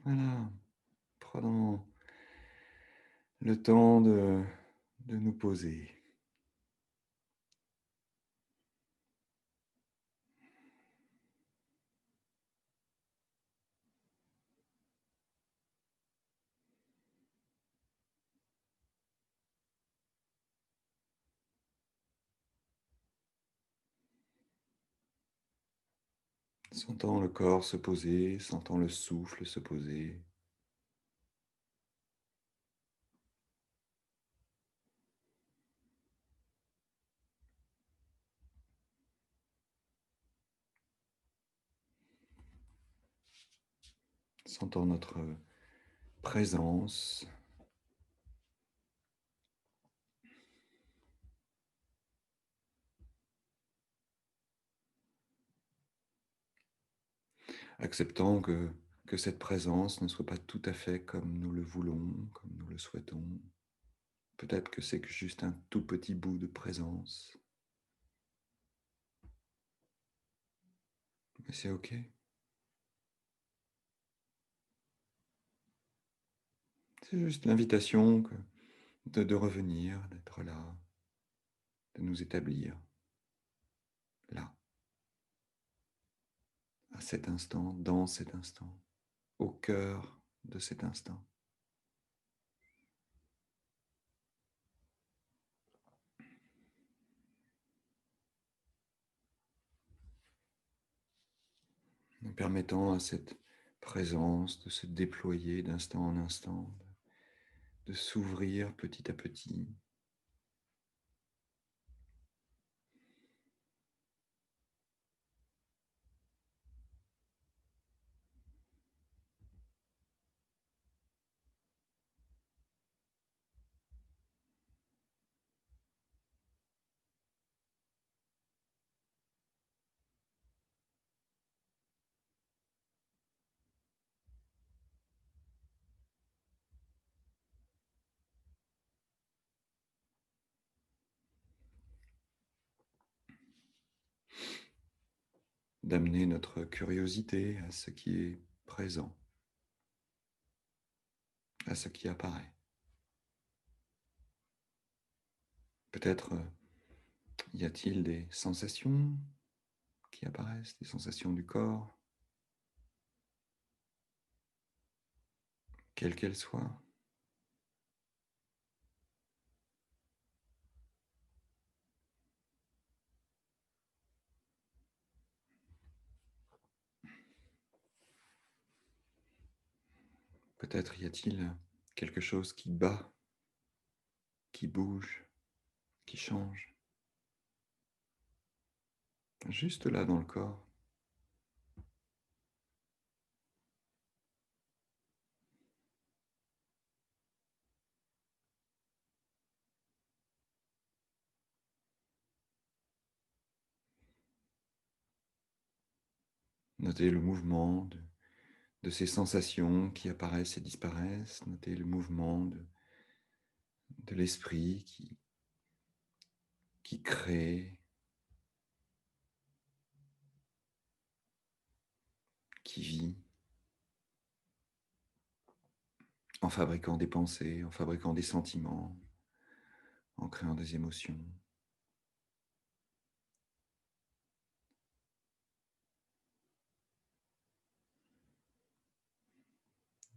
Voilà, prenons le temps de nous poser. Sentant le corps se poser, sentant le souffle se poser. Sentant notre présence. Acceptant que cette présence ne soit pas tout à fait comme nous le voulons, comme nous le souhaitons. Peut-être que c'est que juste un tout petit bout de présence. Mais c'est OK. C'est juste l'invitation de revenir, d'être là, de nous établir là, à cet instant, dans cet instant, au cœur de cet instant. Nous permettant à cette présence de se déployer d'instant en instant, de s'ouvrir petit à petit. D'amener notre curiosité à ce qui est présent, à ce qui apparaît. Peut-être y a-t-il des sensations qui apparaissent, des sensations du corps, quelles qu'elles soient. Peut-être y a-t-il quelque chose qui bat, qui bouge, qui change, juste là dans le corps. Notez le mouvement de ces sensations qui apparaissent et disparaissent. Notez le mouvement de l'esprit qui crée, qui vit, en fabriquant des pensées, en fabriquant des sentiments, en créant des émotions.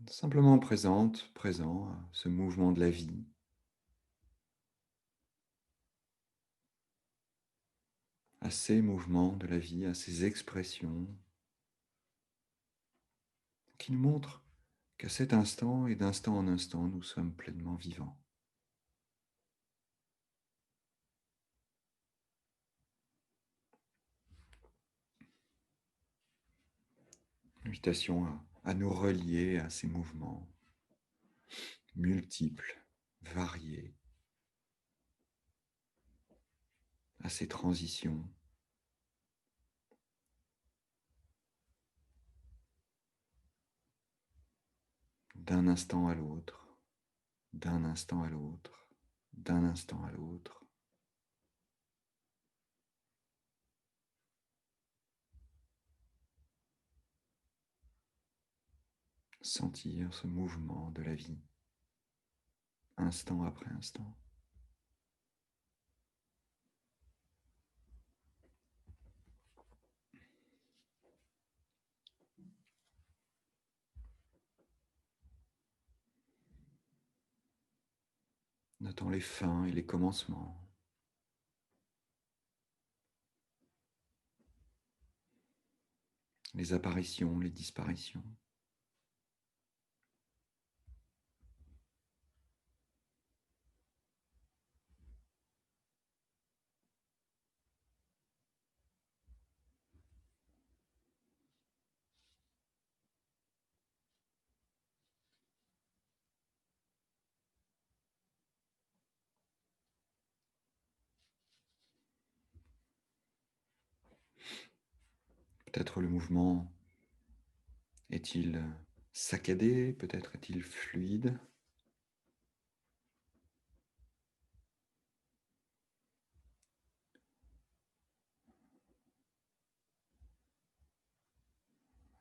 Simplement présente, présent à ce mouvement de la vie, à ces mouvements de la vie, à ces expressions qui nous montrent qu'à cet instant et d'instant en instant, nous sommes pleinement vivants. Invitation à nous relier à ces mouvements multiples, variés, à ces transitions. D'un instant à l'autre, d'un instant à l'autre, d'un instant à l'autre. sentir ce mouvement de la vie, instant après instant. Notant les fins et les commencements, les apparitions, les disparitions. Peut-être le mouvement est-il saccadé, peut-être est-il fluide.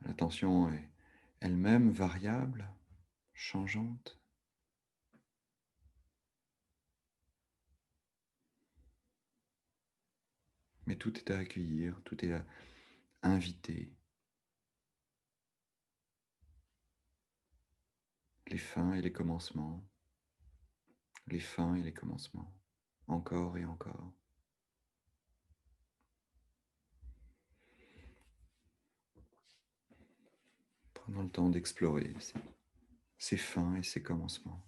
La tension est elle-même variable, changeante. Mais tout est à accueillir, tout est à inviter. Les fins et les commencements, les fins et les commencements, encore et encore. Prenons le temps d'explorer ces fins et ces commencements.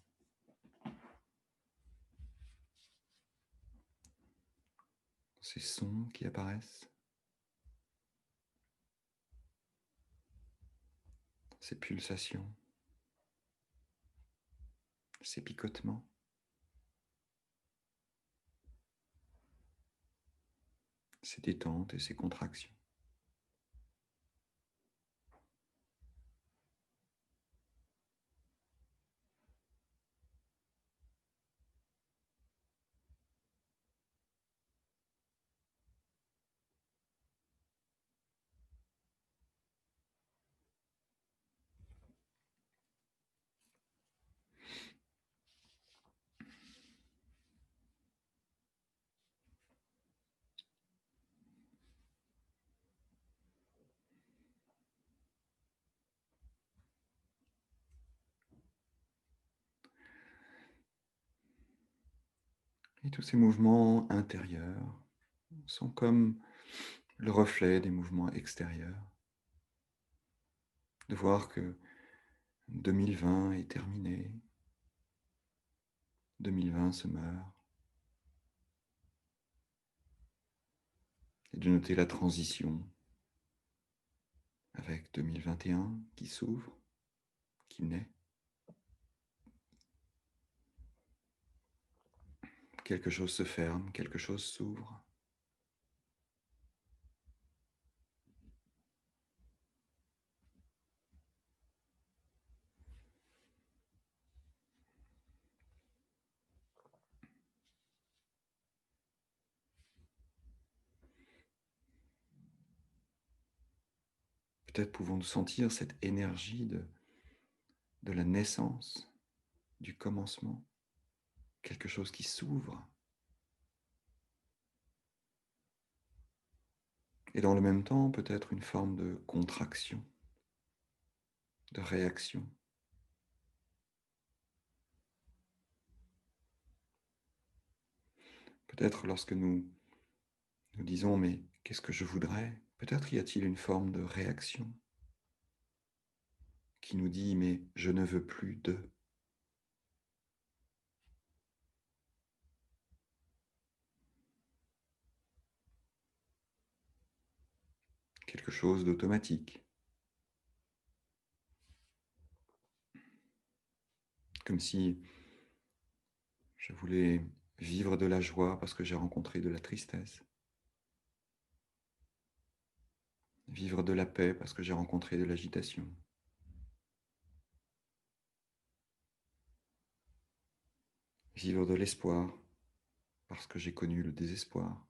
Ces sons qui apparaissent, ces pulsations, ces picotements. Ces détentes et ces contractions. Et tous ces mouvements intérieurs sont comme le reflet des mouvements extérieurs. De voir que 2020 est terminé, 2020 se meurt, et de noter la transition avec 2021 qui s'ouvre, qui naît. Quelque chose se ferme, quelque chose s'ouvre. Peut-être pouvons-nous sentir cette énergie de la naissance, du commencement, quelque chose qui s'ouvre. Et dans le même temps, peut-être une forme de contraction, de réaction. Peut-être lorsque nous disons mais qu'est-ce que je voudrais? Peut-être y a-t-il une forme de réaction qui nous dit mais je ne veux plus de. Quelque chose d'automatique. Comme si je voulais vivre de la joie parce que j'ai rencontré de la tristesse. Vivre de la paix parce que j'ai rencontré de l'agitation. Vivre de l'espoir parce que j'ai connu le désespoir.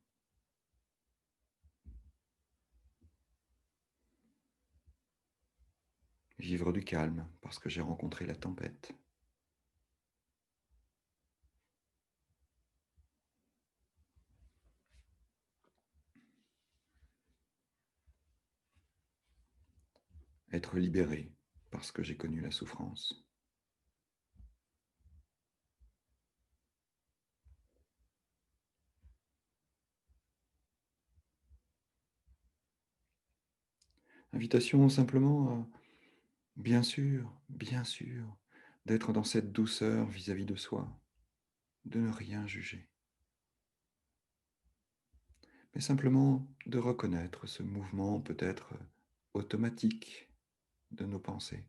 vivre du calme parce que j'ai rencontré la tempête. Être libéré parce que j'ai connu la souffrance. Invitation simplement à, bien sûr, d'être dans cette douceur vis-à-vis de soi, de ne rien juger, mais simplement de reconnaître ce mouvement peut-être automatique de nos pensées,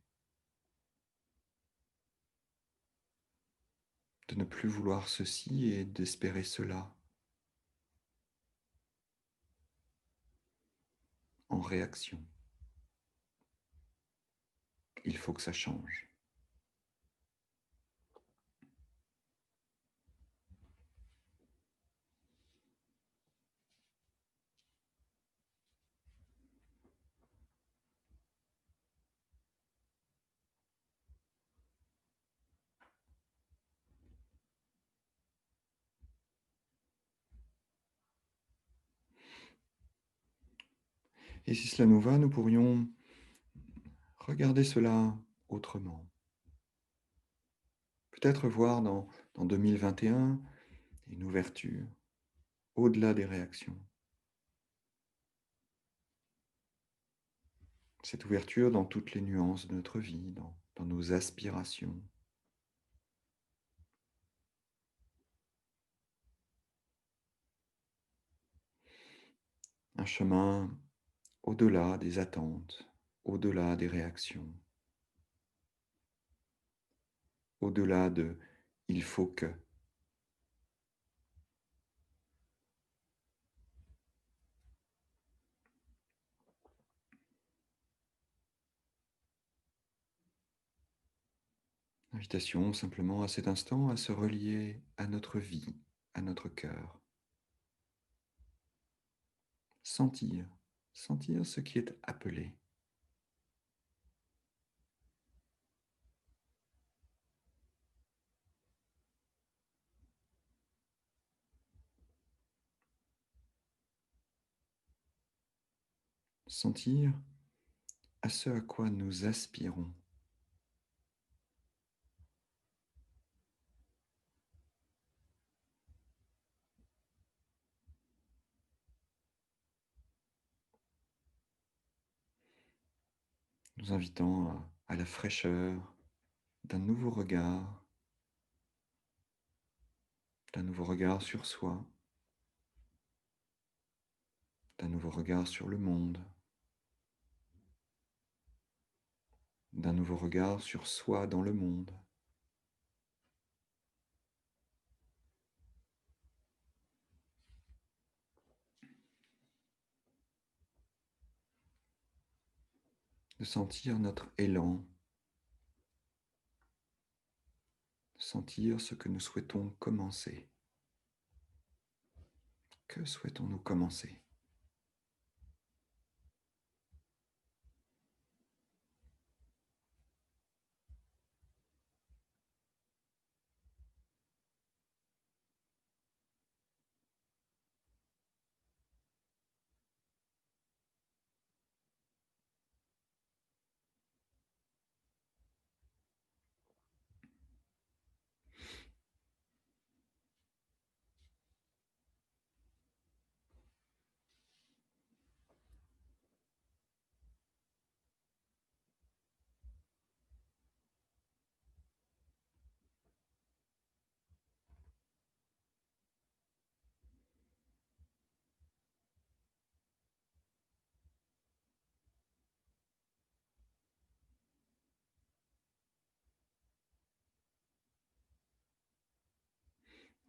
de ne plus vouloir ceci et d'espérer cela en réaction. Il faut que ça change. Et si cela nous va, nous pourrions regarder cela autrement. Peut-être voir dans 2021 une ouverture au-delà des réactions. Cette ouverture dans toutes les nuances de notre vie, dans nos aspirations. Un chemin au-delà des attentes, au-delà des réactions, au-delà de il faut que. Invitation simplement à cet instant à se relier à notre vie, à notre cœur. Sentir, sentir ce qui est appelé. Sentir à ce à quoi nous aspirons. Nous invitant à la fraîcheur d'un nouveau regard sur soi, d'un nouveau regard sur le monde, d'un nouveau regard sur soi dans le monde. De sentir notre élan, de sentir ce que nous souhaitons commencer. Que souhaitons-nous commencer?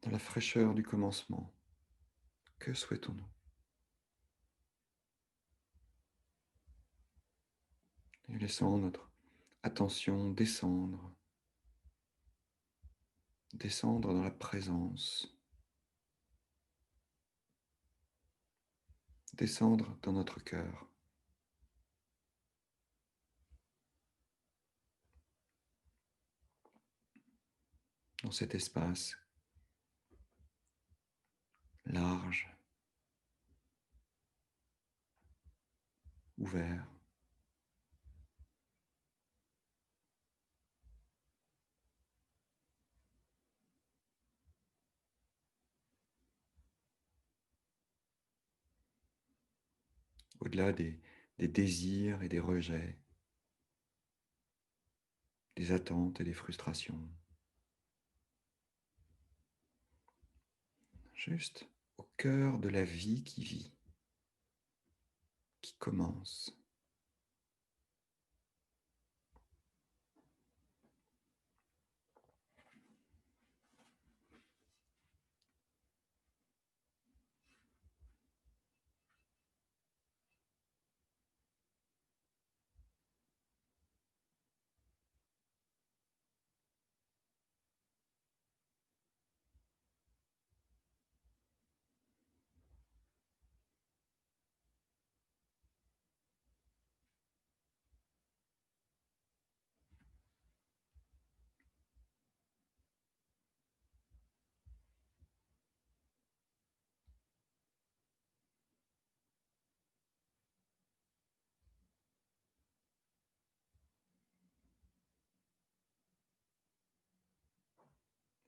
Dans la fraîcheur du commencement, que souhaitons-nous? Et laissons notre attention descendre dans la présence, descendre dans notre cœur. cet espace large, ouvert. Au-delà des désirs et des rejets, des attentes et des frustrations. Juste au cœur de la vie qui vit, qui commence.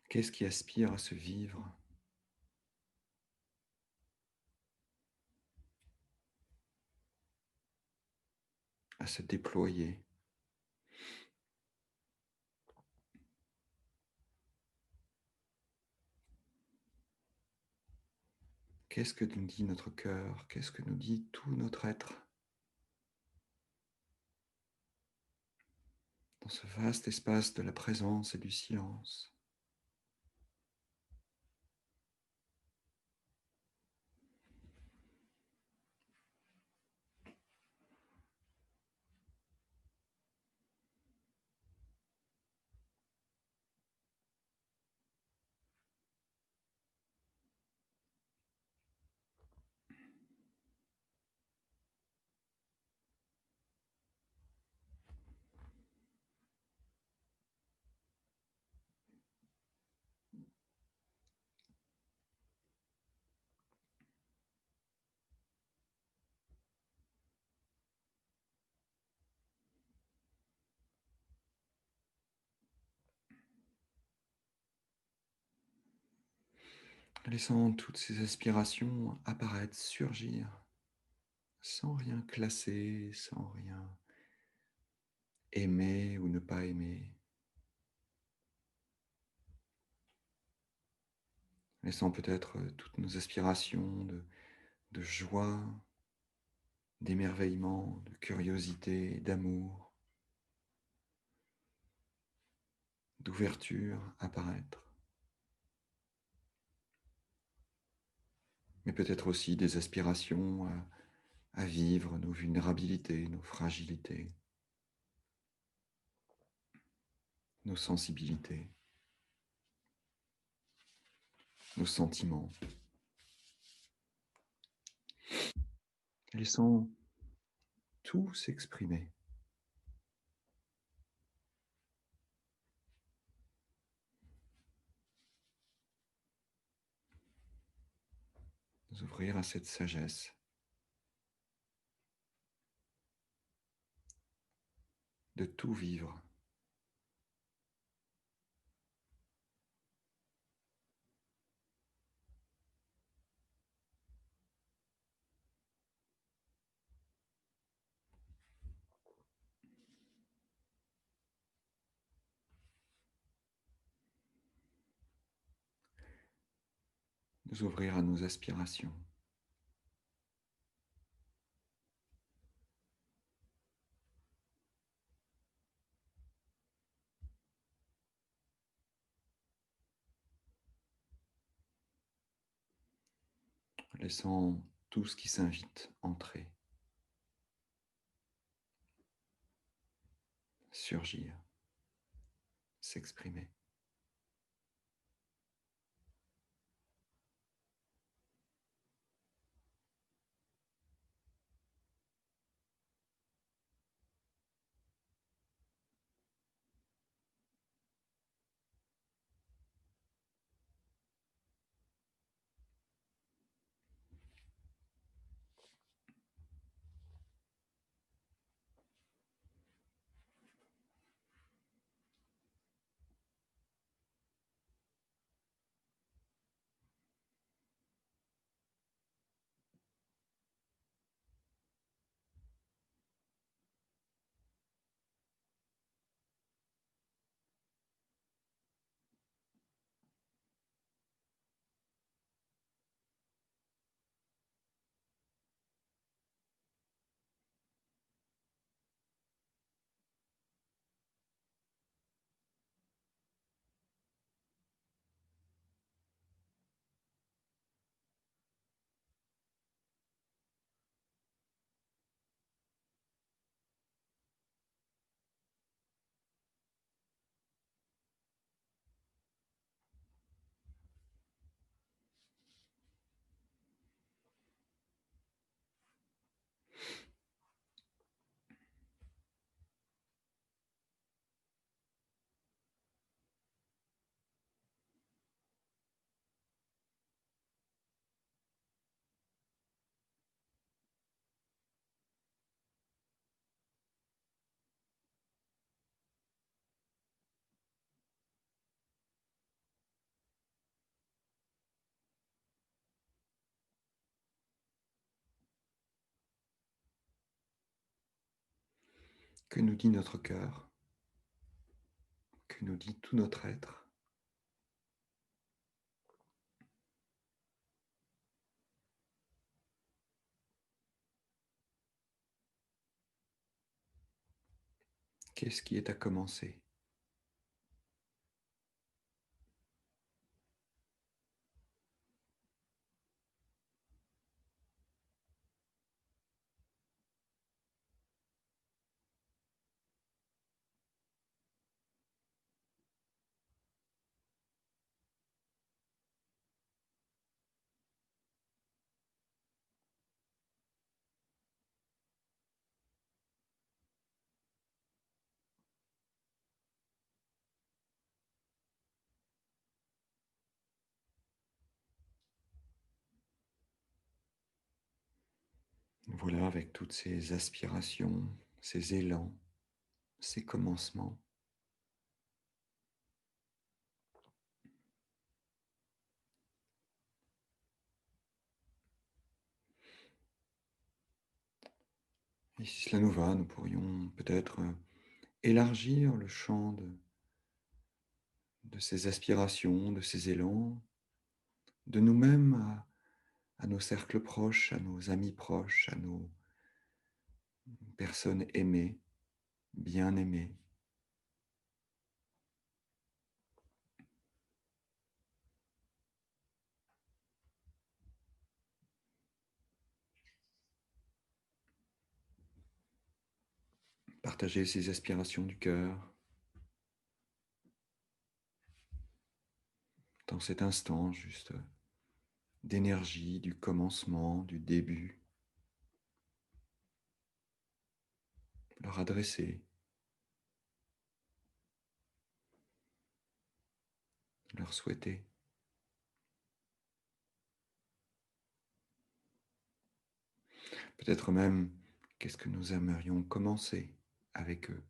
Qu'est-ce qui aspire à se vivre, à se déployer? Qu'est-ce que nous dit notre cœur? Qu'est-ce que nous dit tout notre être dans ce vaste espace de la présence et du silence? Laissant toutes ces aspirations apparaître, surgir, sans rien classer, sans rien aimer ou ne pas aimer. Laissant peut-être toutes nos aspirations de joie, d'émerveillement, de curiosité, d'amour, d'ouverture apparaître. Mais peut-être aussi des aspirations à vivre nos vulnérabilités, nos fragilités, nos sensibilités, nos sentiments. Laissons tout s'exprimer. Nous ouvrir à cette sagesse de tout vivre. Nous ouvrir à nos aspirations. Laissant tout ce qui s'invite entrer, surgir, s'exprimer. Que nous dit notre cœur? Que nous dit tout notre être? Qu'est-ce qui est à commencer? Voilà, avec toutes ces aspirations, ces élans, ces commencements. Et si cela nous va, nous pourrions peut-être élargir le champ de ces aspirations, de ces élans, de nous-mêmes à nos cercles proches, à nos amis proches, à nos personnes aimées, bien aimées. Partager ces aspirations du cœur dans cet instant juste d'énergie, du commencement, du début, leur adresser, leur souhaiter. Peut-être même qu'est-ce que nous aimerions commencer avec eux.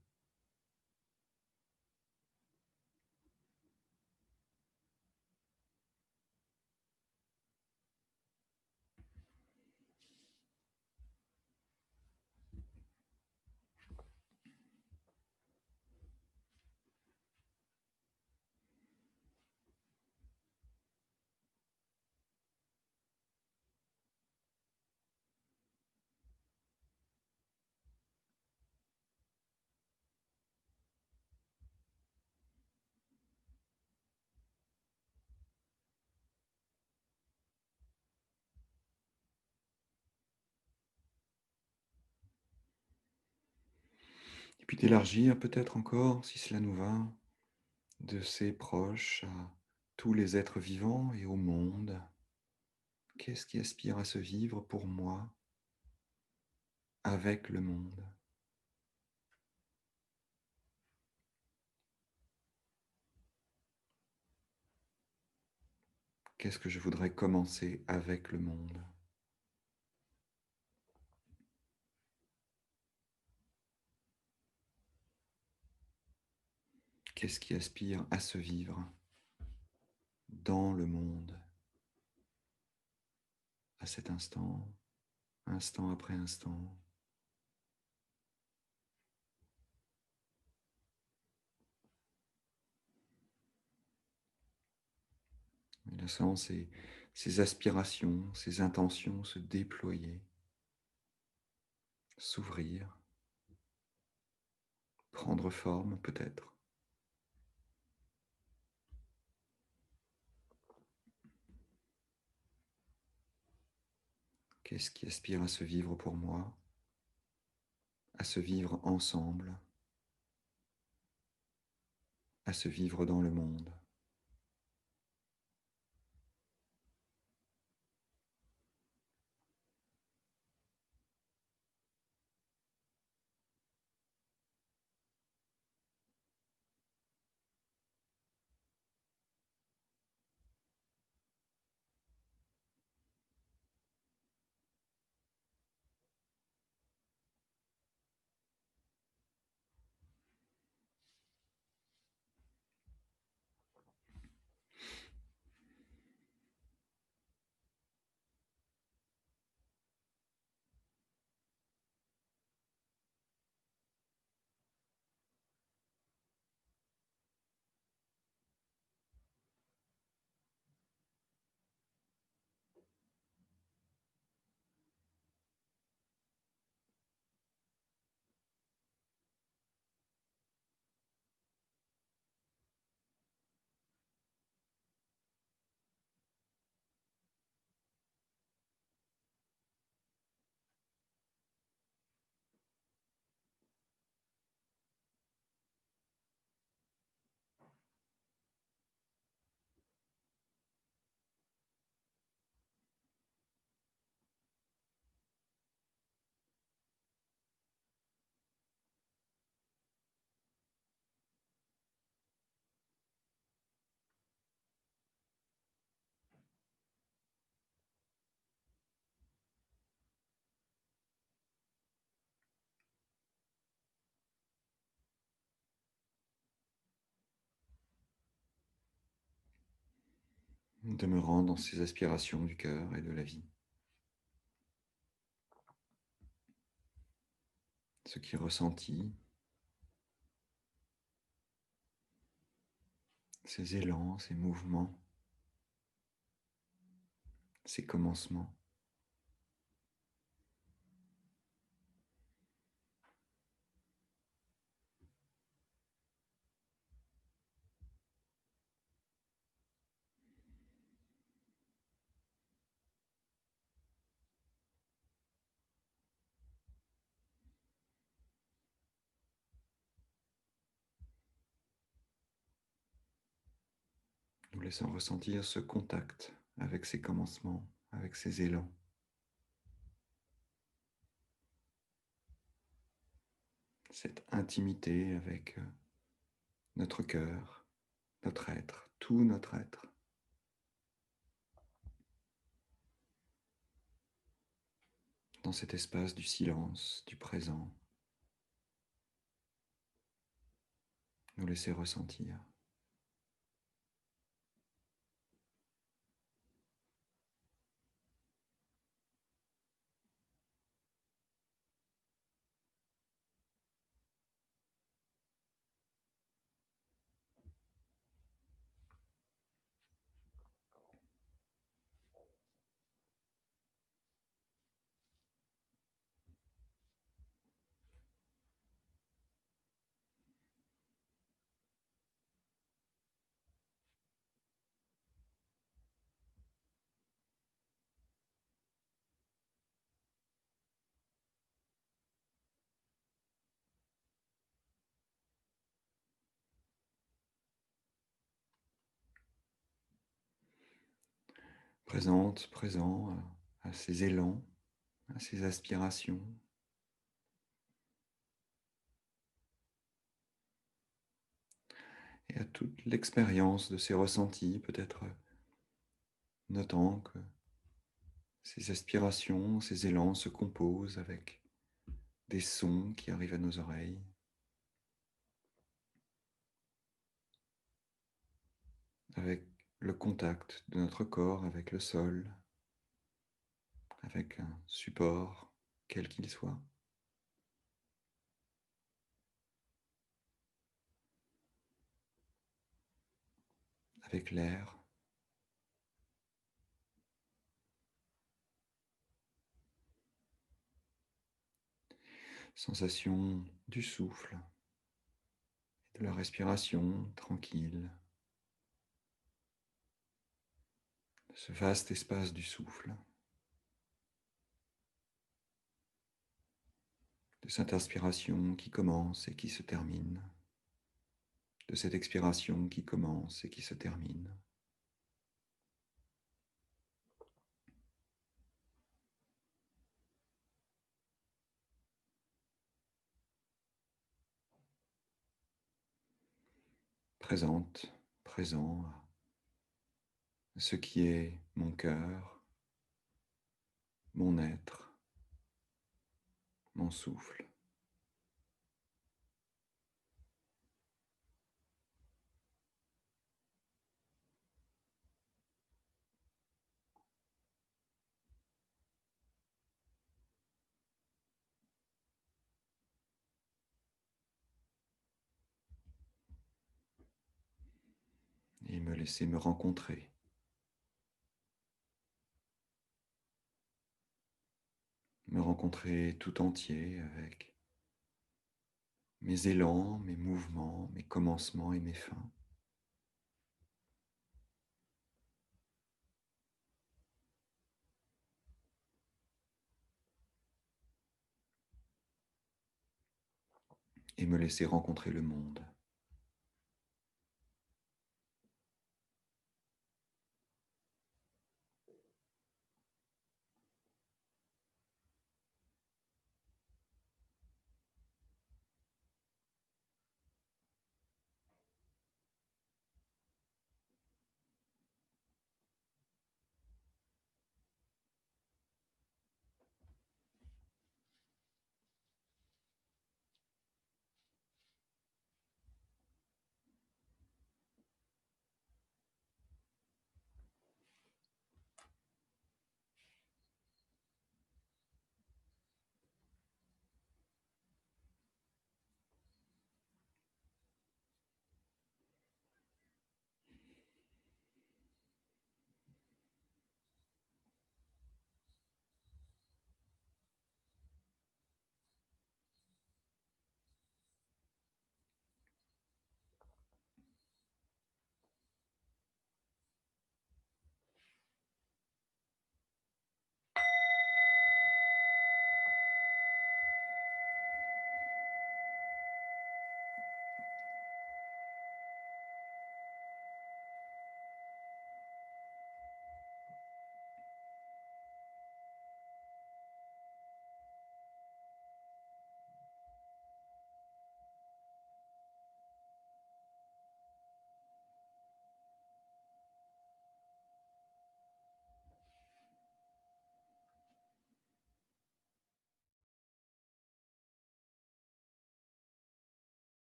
Et puis d'élargir peut-être encore, si cela nous va, de ses proches à tous les êtres vivants et au monde. Qu'est-ce qui aspire à se vivre pour moi avec le monde? Qu'est-ce que je voudrais commencer avec le monde? Qu'est-ce qui aspire à se vivre dans le monde à cet instant, instant après instant? Et laissant ces aspirations, ces intentions se déployer, s'ouvrir, prendre forme peut-être. Qu'est-ce qui aspire à se vivre pour moi, à se vivre ensemble, à se vivre dans le monde? de me rendre dans ces aspirations du cœur et de la vie. Ce qui est ressenti, ces élans, ces mouvements, ces commencements. Nous laissons ressentir ce contact avec ces commencements, avec ces élans. Cette intimité avec notre cœur, notre être, tout notre être. Dans cet espace du silence, du présent, nous laisser ressentir. Présente, présent à ces élans, à ces aspirations, et à toute l'expérience de ces ressentis, peut-être notant que ces aspirations, ces élans se composent avec des sons qui arrivent à nos oreilles, avec le contact de notre corps avec le sol, avec un support, quel qu'il soit, avec l'air, sensation du souffle, de la respiration tranquille, de ce vaste espace du souffle, de cette inspiration qui commence et qui se termine, de cette expiration qui commence et qui se termine. Présente, présent à ce qui est mon cœur, mon être, mon souffle. Et me laisser me rencontrer tout entier avec mes élans, mes mouvements, mes commencements et mes fins. Et me laisser rencontrer le monde.